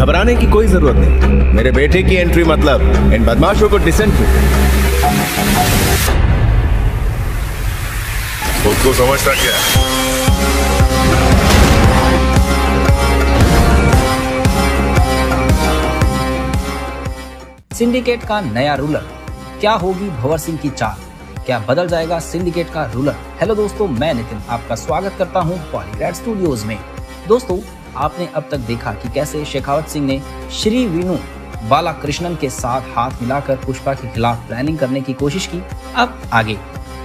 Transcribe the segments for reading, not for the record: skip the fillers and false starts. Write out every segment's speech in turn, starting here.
घबराने की कोई जरूरत नहीं। मेरे बेटे की एंट्री मतलब इन बदमाशों को डिसेंट में। खुद को समझता क्या? सिंडिकेट का नया रूलर, क्या होगी भंवर सिंह की चाल, क्या बदल जाएगा सिंडिकेट का रूलर। हेलो दोस्तों, मैं नितिन आपका स्वागत करता हूं पॉलीग्रैड स्टूडियोज में। दोस्तों, आपने अब तक देखा कि कैसे शेखावत सिंह ने श्री वीनू बालाकृष्णन के साथ हाथ मिलाकर पुष्पा के खिलाफ प्लानिंग करने की कोशिश की। अब आगे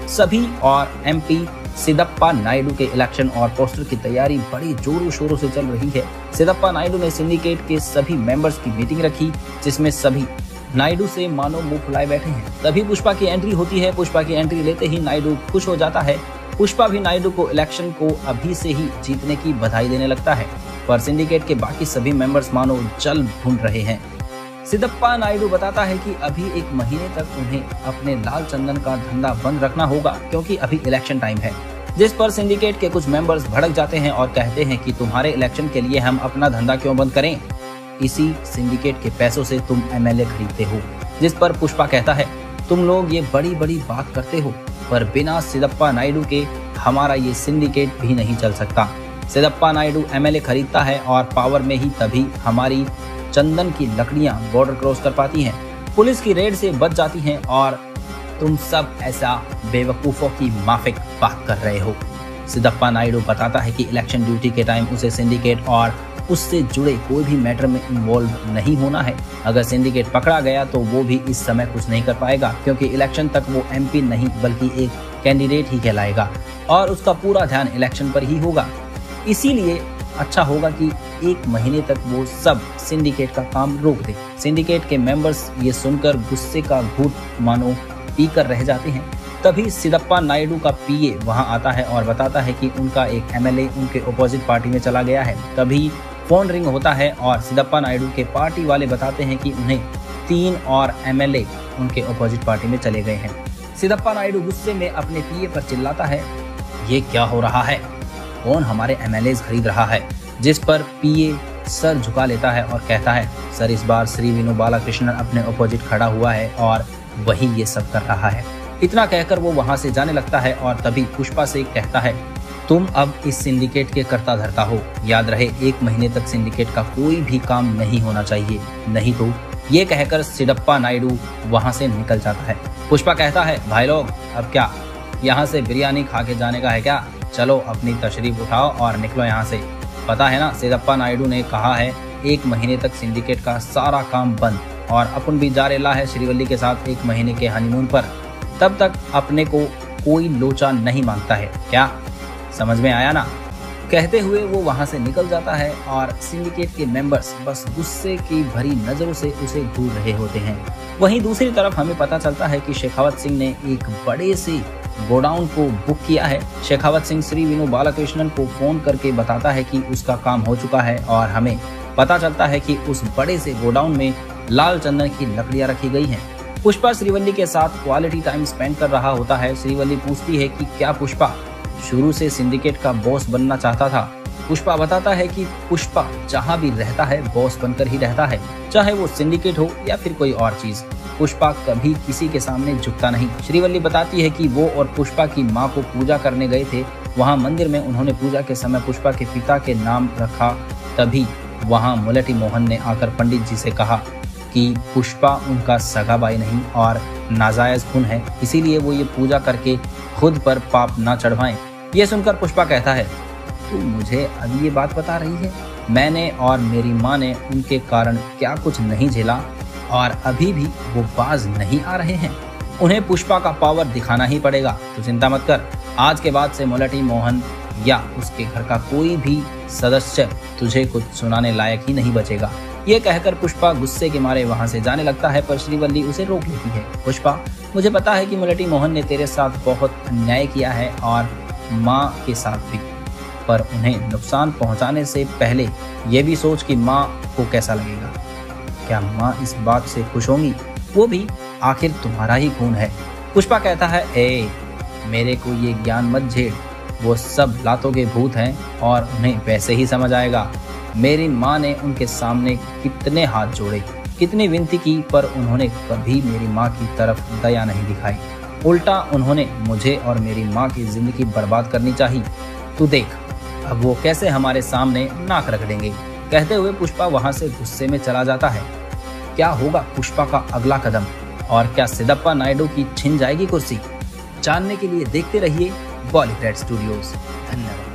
सभी और एमपी सिद्धप्पा नायडू के इलेक्शन और पोस्टर की तैयारी बड़ी जोरों शोरों से चल रही है। सिद्धप्पा नायडू ने सिंडिकेट के सभी मेंबर्स की मीटिंग रखी, जिसमें सभी नायडू से मानो मुंह फुलाए बैठे हैं। तभी पुष्पा की एंट्री होती है। पुष्पा की एंट्री लेते ही नायडू खुश हो जाता है। पुष्पा भी नायडू को इलेक्शन को अभी से ही जीतने की बधाई देने लगता है, पर सिंडिकेट के बाकी सभी मेंबर्स मानो जल भून रहे हैं। सिद्धप्पा नायडू बताता है कि अभी 1 महीने तक उन्हें अपने लाल चंदन का धंधा बंद रखना होगा, क्योंकि अभी इलेक्शन टाइम है। जिस पर सिंडिकेट के कुछ मेंबर्स भड़क जाते हैं और कहते हैं कि तुम्हारे इलेक्शन के लिए हम अपना धंधा क्यों बंद करें, इसी सिंडिकेट के पैसों से तुम एमएलए खरीदते हो। जिस पर पुष्पा कहता है, तुम लोग ये बड़ी बड़ी बात करते हो, पर बिना सिद्धप्पा नायडू के हमारा ये सिंडिकेट भी नहीं चल सकता। सिद्धप्पा नायडू एमएलए खरीदता है और पावर में ही तभी हमारी चंदन की लकड़ियां बॉर्डर क्रॉस कर पाती हैं, पुलिस की रेड से बच जाती हैं, और तुम सब ऐसा बेवकूफों की माफिक बात कर रहे हो। सिद्धप्पा नायडू बताता है कि इलेक्शन ड्यूटी के टाइम उसे सिंडिकेट और उससे जुड़े कोई भी मैटर में इन्वॉल्व नहीं होना है। अगर सिंडिकेट पकड़ा गया तो वो भी इस समय कुछ नहीं कर पाएगा, क्योंकि इलेक्शन तक वो एमपी नहीं बल्कि एक कैंडिडेट ही कहलाएगा और उसका पूरा ध्यान इलेक्शन पर ही होगा। इसीलिए अच्छा होगा कि 1 महीने तक वो सब सिंडिकेट का काम रोक दे। सिंडिकेट के मेंबर्स ये सुनकर गुस्से का घूंट मानो पीकर रह जाते हैं। तभी सिद्धप्पा नायडू का पीए वहां आता है और बताता है कि उनका एक एमएलए उनके अपोजिट पार्टी में चला गया है। तभी फोन रिंग होता है और सिद्धप्पा नायडू के पार्टी वाले बताते हैं कि उन्हें 3 और एमएलए उनके अपोजिट पार्टी में चले गए हैं। सिद्धप्पा नायडू गुस्से में अपने पीए पर चिल्लाता है, ये क्या हो रहा है, कौन हमारे एमएलए खरीद रहा है। जिस पर पीए सर झुका लेता है और कहता है, सर इस बार श्री वीनू बालाकृष्णन अपने अपोजिट खड़ा हुआ है और वही ये सब कर रहा है। इतना कहकर वो वहां से जाने लगता है और तभी पुष्पा से कहता है, तुम अब इस सिंडिकेट के कर्ता धर्ता हो, याद रहे 1 महीने तक सिंडिकेट का कोई भी काम नहीं होना चाहिए, नहीं तो। ये कहकर सिद्धप्पा नायडू वहां से निकल जाता है। पुष्पा कहता है, भाई लोग अब क्या यहाँ से बिरयानी खा के जाने का है क्या? चलो अपनी तशरीफ उठाओ और निकलो यहाँ से। पता है ना, सिद्धप्पा नायडू ने कहा है 1 महीने तक सिंडिकेट का सारा काम बंद, और अपन भी जा रेला है श्रीवल्ली के साथ 1 महीने के हनीमून पर। तब तक अपने को कोई लोचा नहीं मांगता है, क्या समझ में आया ना? कहते हुए वो वहां से निकल जाता है और सिंडिकेट के मेंबर्स बस गुस्से की भरी नजरों से उसे घूर रहे होते हैं। वहीं दूसरी तरफ हमें पता चलता है कि शेखावत सिंह ने एक बड़े से गोडाउन को बुक किया है। शेखावत सिंह श्री वीनू बालाकृष्णन को फोन करके बताता है कि उसका काम हो चुका है, और हमें पता चलता है कि उस बड़े से गोडाउन में लाल चंदन की लकड़ियां रखी गई हैं। पुष्पा श्रीवल्ली के साथ क्वालिटी टाइम स्पेंड कर रहा होता है। श्रीवल्ली पूछती है कि क्या पुष्पा शुरू से सिंडिकेट का बॉस बनना चाहता था? पुष्पा बताता है कि पुष्पा जहां भी रहता है बॉस बनकर ही रहता है, चाहे वो सिंडिकेट हो या फिर कोई और चीज। पुष्पा कभी किसी के सामने झुकता नहीं। श्रीवल्ली बताती है कि वो और पुष्पा की माँ को पूजा करने गए थे। वहाँ मंदिर में उन्होंने पूजा के समय पुष्पा के पिता के नाम रखा। तभी वहाँ मुलटी मोहन ने आकर पंडित जी से कहा कि पुष्पा उनका सगा भाई नहीं और नाजायज खून है, इसीलिए वो ये पूजा करके खुद पर पाप ना चढ़वाएं। ये सुनकर पुष्पा कहता है, तू मुझे अब ये बात बता रही है? मैंने और मेरी माँ ने उनके कारण क्या कुछ नहीं झेला, और अभी भी वो बाज नहीं आ रहे हैं। उन्हें पुष्पा का पावर दिखाना ही पड़ेगा। तो चिंता मत कर, आज के बाद से मुलटी मोहन या उसके घर का कोई भी सदस्य तुझे कुछ सुनाने लायक ही नहीं बचेगा। ये कहकर पुष्पा गुस्से के मारे वहां से जाने लगता है, पर श्रीवल्ली उसे रोक लेती है। पुष्पा, मुझे पता है कि मुलटी मोहन ने तेरे साथ बहुत अन्याय किया है और माँ के साथ भी, पर उन्हें नुकसान पहुंचाने से पहले ये भी सोच कि माँ को कैसा लगेगा। क्या माँ इस बात से खुश होंगी? वो भी आखिर तुम्हारा ही खून है। पुष्पा कहता है, ए मेरे को ये ज्ञान मत झेड़, वो सब लातों के भूत हैं और उन्हें वैसे ही समझ आएगा। मेरी माँ ने उनके सामने कितने हाथ जोड़े, कितनी विनती की, पर उन्होंने कभी मेरी माँ की तरफ दया नहीं दिखाई। उल्टा उन्होंने मुझे और मेरी माँ की जिंदगी बर्बाद करनी चाहिए। तू देख अब वो कैसे हमारे सामने नाक रगड़ेंगे। कहते हुए पुष्पा वहां से गुस्से में चला जाता है। क्या होगा पुष्पा का अगला कदम और क्या सिद्धप्पा नायडू की छिन जाएगी कुर्सी? जानने के लिए देखते रहिए बॉलीवुड स्टूडियोज। धन्यवाद।